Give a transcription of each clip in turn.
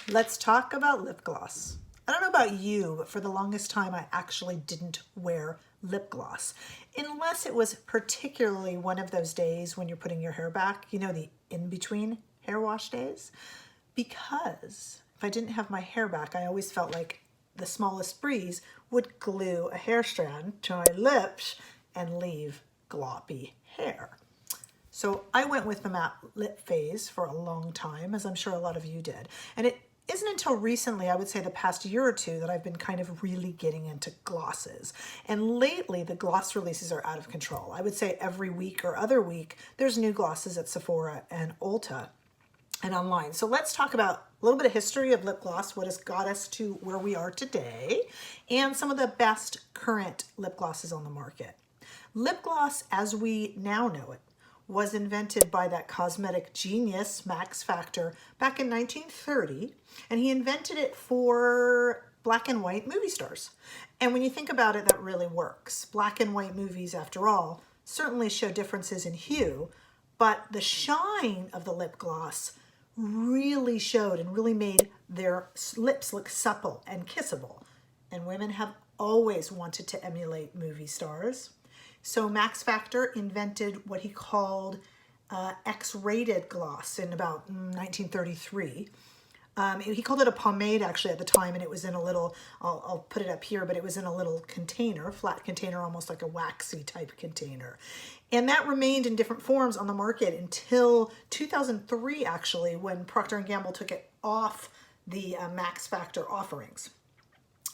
Let's talk about lip gloss. I don't know about you, but for the longest time, I actually didn't wear lip gloss unless it was particularly one of those days when you're putting your hair back, you know, the in-between hair wash days. Because if I didn't have my hair back, I always felt like the smallest breeze would glue a hair strand to my lips and leave gloppy hair. So I went with the matte lip phase for a long time, as I'm sure a lot of you did. And it isn't until recently, I would say the past year or two, that I've been kind of really getting into glosses. And lately, the gloss releases are out of control. I would say every week or other week, there's new glosses at Sephora and Ulta and online. So let's talk about a little bit of history of lip gloss, what has got us to where we are today, and some of the best current lip glosses on the market. Lip gloss, as we now know it, was invented by that cosmetic genius, Max Factor, back in 1930, and he invented it for black and white movie stars. And when you think about it, that really works. Black and white movies, after all, certainly show differences in hue, but the shine of the lip gloss really showed and really made their lips look supple and kissable. And women have always wanted to emulate movie stars. So Max Factor invented what he called X-rated gloss in about 1933. He called it a pomade actually at the time, and it was in a little, I'll put it up here, but it was in a little container, flat container, almost like a waxy type container. And that remained in different forms on the market until 2003 actually, when Procter & Gamble took it off the Max Factor offerings.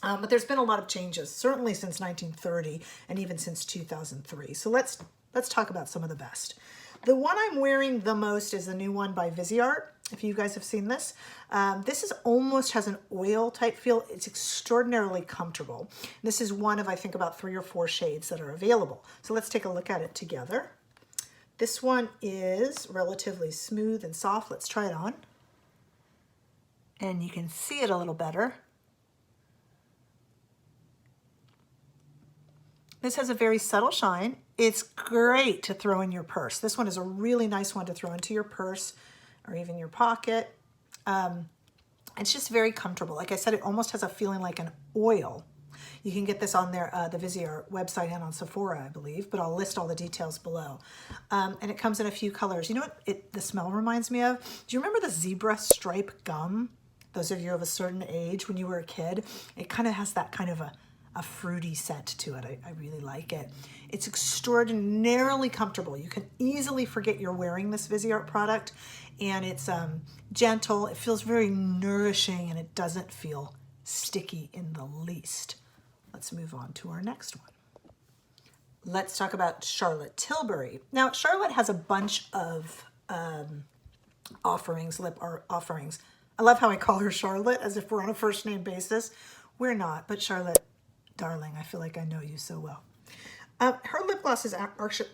But there's been a lot of changes, certainly since 1930 and even since 2003. So let's talk about some of the best. The one I'm wearing the most is the new one by Viseart. If you guys have seen this, this is almost has an oil type feel. It's extraordinarily comfortable. This is one of, I think, about 3 or 4 shades that are available. So let's take a look at it together. This one is relatively smooth and soft. Let's try it on. And you can see it a little better. This has a very subtle shine. It's great to throw in your purse. This one is a really nice one to throw into your purse or even your pocket. It's just very comfortable. Like I said, it almost has a feeling like an oil. You can get this on their the Viseart website and on Sephora, I believe, but I'll list all the details below. And it comes in a few colors. You know what the smell reminds me of? Do you remember the zebra stripe gum? Those of you of a certain age when you were a kid, it kind of has that kind of a fruity scent to it. I really like it. It's extraordinarily comfortable. You can easily forget you're wearing this Viseart product, and it's gentle. It feels very nourishing, and it doesn't feel sticky in the least. Let's move on to our next one. Let's talk about Charlotte Tilbury. Now, Charlotte has a bunch of offerings, lip art offerings. I love how I call her Charlotte as if we're on a first name basis. We're not, but Charlotte, darling, I feel like I know you so well. Her lip glosses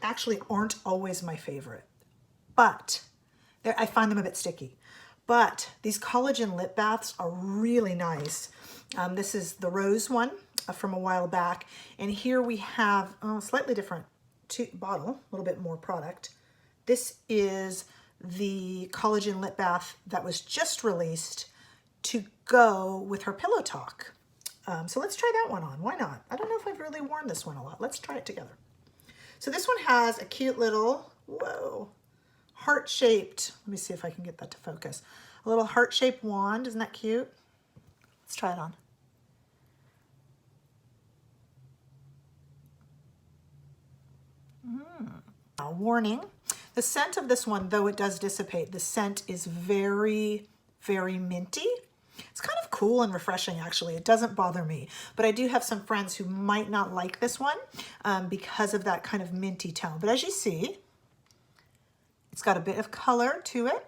actually aren't always my favorite, but I find them a bit sticky. But these collagen lip baths are really nice. This is the rose one from a while back, and here we have a slightly different bottle, a little bit more product. This is the collagen lip bath that was just released to go with her Pillow Talk. So let's try that one on. Why not? I don't know if I've really worn this one a lot. Let's try it together. So this one has a cute little, whoa, heart-shaped, let me see if I can get that to focus. A little heart-shaped wand. Isn't that cute? Let's try it on. Now, warning, the scent of this one, though it does dissipate, the scent is very, very minty. It's kind of cool and refreshing, actually. It doesn't bother me, but I do have some friends who might not like this one because of that kind of minty tone. But as you see, it's got a bit of color to it.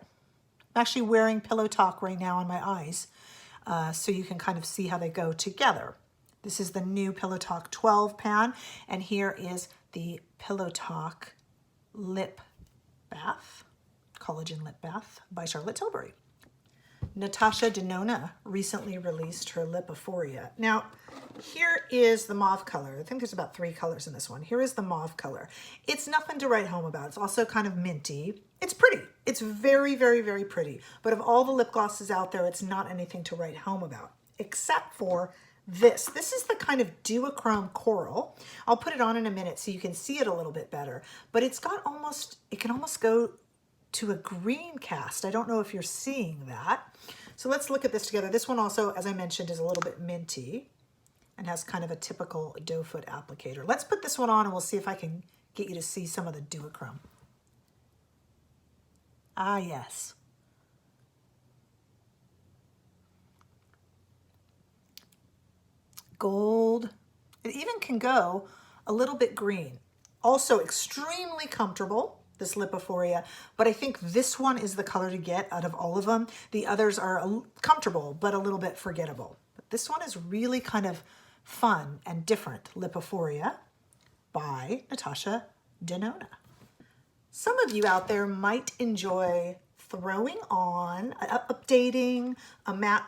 I'm actually wearing Pillow Talk right now on my eyes, so you can kind of see how they go together. This is the new Pillow Talk 12 pan, and here is the Pillow Talk lip bath, collagen lip bath by Charlotte Tilbury. Natasha Denona recently released her lip Oh-Phoria. Now, here is the mauve color. I think there's about 3 colors in this one. Here is the mauve color. It's nothing to write home about. It's also kind of minty. It's pretty. It's very, very, very pretty. But of all the lip glosses out there, it's not anything to write home about, except for this. This is the kind of duochrome coral. I'll put it on in a minute so you can see it a little bit better. But it's got almost, it can almost go to a green cast. I don't know if you're seeing that. So let's look at this together. This one also, as I mentioned, is a little bit minty and has kind of a typical doe foot applicator. Let's put this one on and we'll see if I can get you to see some of the duochrome. Ah, yes. Gold. It even can go a little bit green. Also extremely comfortable, this lip Oh-Phoria, but I think this one is the color to get out of all of them. The others are comfortable, but a little bit forgettable. But this one is really kind of fun and different. Lip Oh-Phoria by Natasha Denona. Some of you out there might enjoy throwing on, updating a matte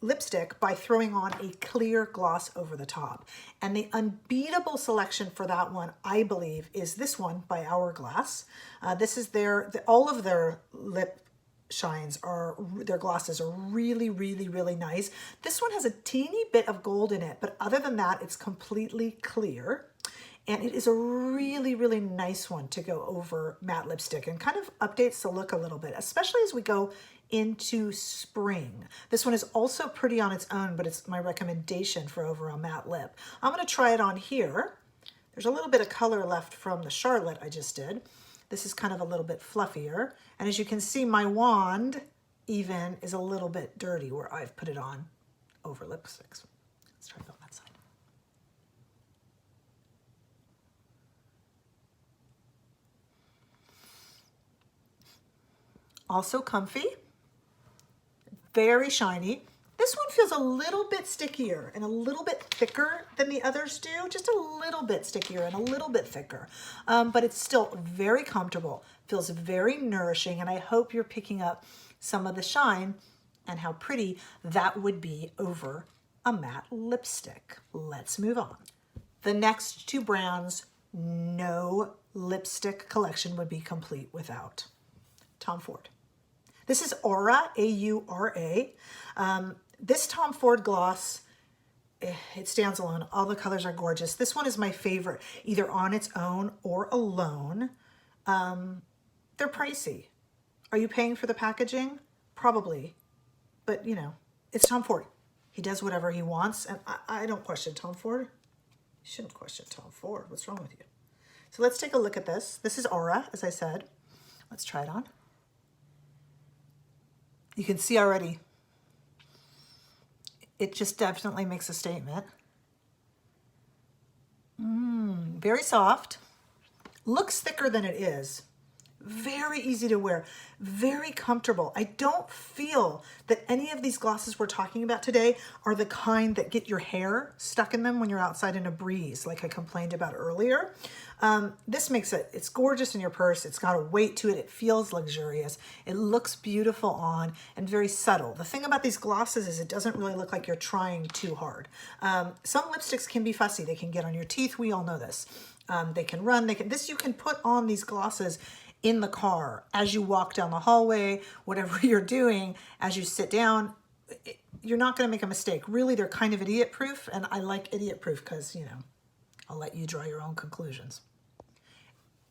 lipstick by throwing on a clear gloss over the top. And the unbeatable selection for that one, I believe, is this one by Hourglass. This is all of their lip shines their glosses are really, really, really nice. This one has a teeny bit of gold in it, but other than that, it's completely clear. And it is a really, really nice one to go over matte lipstick and kind of updates the look a little bit, especially as we go into spring. This one is also pretty on its own, but it's my recommendation for over a matte lip. I'm going to try it on here. There's a little bit of color left from the Charlotte I just did. This is kind of a little bit fluffier. And as you can see, my wand even is a little bit dirty where I've put it on over lipsticks. Let's try it on that side. Also comfy, very shiny. This one feels a little bit stickier and a little bit thicker than the others do, just a little bit stickier and a little bit thicker, but it's still very comfortable, feels very nourishing, and I hope you're picking up some of the shine and how pretty that would be over a matte lipstick. Let's move on. The next 2 brands, no lipstick collection would be complete without Tom Ford. This is Aura, A-U-R-A. This Tom Ford gloss, it stands alone. All the colors are gorgeous. This one is my favorite, either on its own or alone. They're pricey. Are you paying for the packaging? Probably. But, you know, it's Tom Ford. He does whatever he wants, and I don't question Tom Ford. You shouldn't question Tom Ford. What's wrong with you? So let's take a look at this. This is Aura, as I said. Let's try it on. You can see already, it just definitely makes a statement. Very soft, looks thicker than it is. Very easy to wear, very comfortable. I don't feel that any of these glosses we're talking about today are the kind that get your hair stuck in them when you're outside in a breeze, like I complained about earlier. This makes it's gorgeous in your purse. It's got a weight to it. It feels luxurious. It looks beautiful on and very subtle. The thing about these glosses is it doesn't really look like you're trying too hard. Some lipsticks can be fussy. They can get on your teeth. We all know this. They can run. You can put on these glosses in the car, as you walk down the hallway, whatever you're doing, as you sit down, you're not going to make a mistake. Really, they're kind of idiot proof, and I like idiot proof because, you know, I'll let you draw your own conclusions.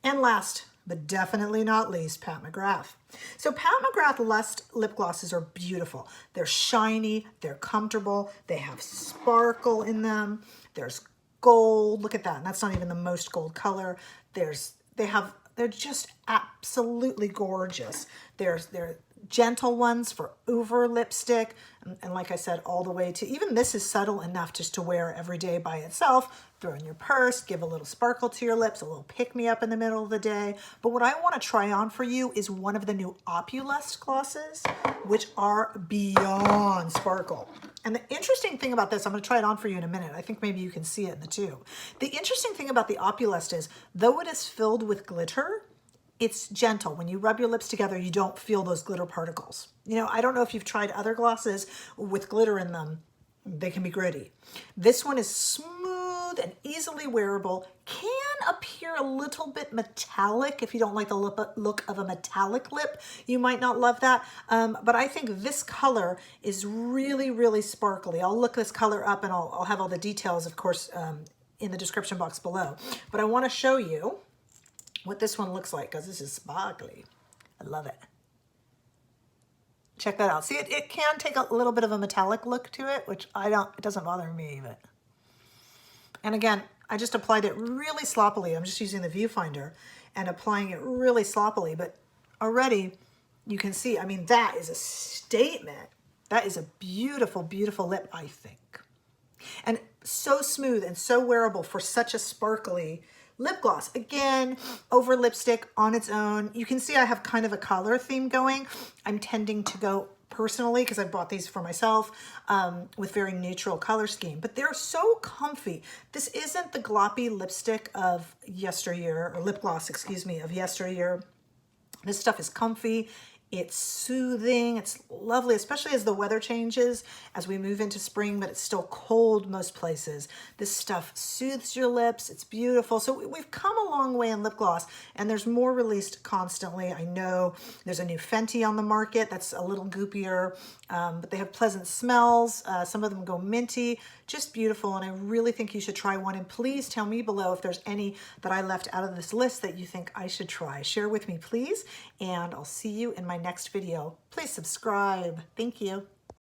And last, but definitely not least, Pat McGrath. So Pat McGrath Lust lip glosses are beautiful. They're shiny, they're comfortable, they have sparkle in them, there's gold, look at that, and that's not even the most gold color. They're just absolutely gorgeous. They're gentle ones for over lipstick. And like I said, all the way to, even this is subtle enough just to wear every day by itself. Throw in your purse, give a little sparkle to your lips, a little pick-me-up in the middle of the day. But what I want to try on for you is one of the new Opulust glosses, which are beyond sparkle. And the interesting thing about this, I'm going to try it on for you in a minute. I think maybe you can see it in the tube. The interesting thing about the Opulust is, though it is filled with glitter, it's gentle. When you rub your lips together, you don't feel those glitter particles. You know, I don't know if you've tried other glosses with glitter in them. They can be gritty. This one is smooth and easily wearable. Can appear a little bit metallic. If you don't like the look of a metallic lip, you might not love that. But I think this color is really, really sparkly. I'll look this color up and I'll have all the details, of course, in the description box below. But I want to show you what this one looks like because this is sparkly. I love it. Check that out. See, it can take a little bit of a metallic look to it, which it doesn't bother me, but. And again, I just applied it really sloppily. I'm just using the viewfinder and applying it really sloppily, but already you can see, I mean, that is a statement. That is a beautiful, beautiful lip, I think. And so smooth and so wearable for such a sparkly lip gloss. Again, over lipstick on its own. You can see I have kind of a color theme going. I'm tending to go personally, because I bought these for myself, with very neutral color scheme. But they're so comfy. This isn't the gloppy lipstick of yesteryear, or lip gloss, excuse me, of yesteryear. This stuff is comfy. It's soothing. It's lovely, especially as the weather changes, as we move into spring, but it's still cold most places. This stuff soothes your lips. It's beautiful. So we've come a long way in lip gloss, and there's more released constantly. I know there's a new Fenty on the market that's a little goopier, but they have pleasant smells. Some of them go minty. Just beautiful, and I really think you should try one. And please tell me below if there's any that I left out of this list that you think I should try. Share with me, please, and I'll see you in my next video. Please subscribe. Thank you.